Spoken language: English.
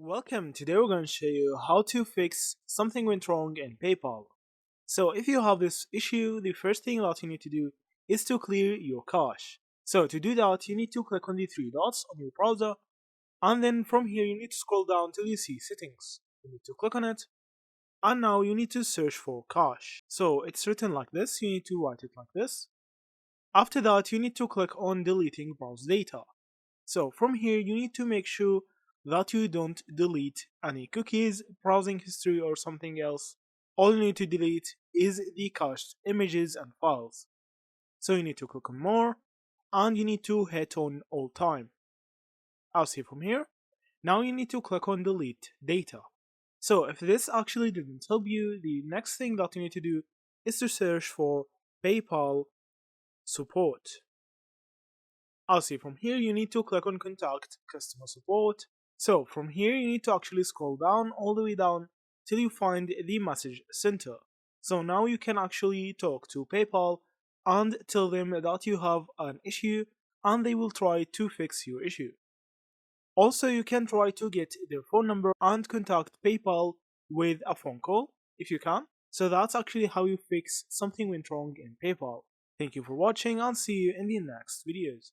Welcome, today we're going to show you how to fix something went wrong in PayPal. So if you have this issue, the first thing that you need to do is to clear your cache. So to do that, you need to click on the three dots on your browser, and then from here you need to scroll down till you see settings. You need to click on it, and now you need to search for cache. So it's written like this, you need to write it like this. After that, you need to click on deleting browse data. So from here, you need to make sure that you don't delete any cookies, browsing history, or something else. All you need to delete is the cached images and files. So you need to click on more, and you need to hit on all time. I'll see from here. Now you need to click on delete data. So if this actually didn't help you, the next thing that you need to do is to search for PayPal support. I'll see from here you need to click on contact customer support. So from here you need to actually scroll down all the way down till you find the message center. So now you can actually talk to PayPal and tell them that you have an issue and they will try to fix your issue. Also you can try to get their phone number and contact PayPal with a phone call if you can. So that's actually how you fix something went wrong in PayPal. Thank you for watching and see you in the next videos.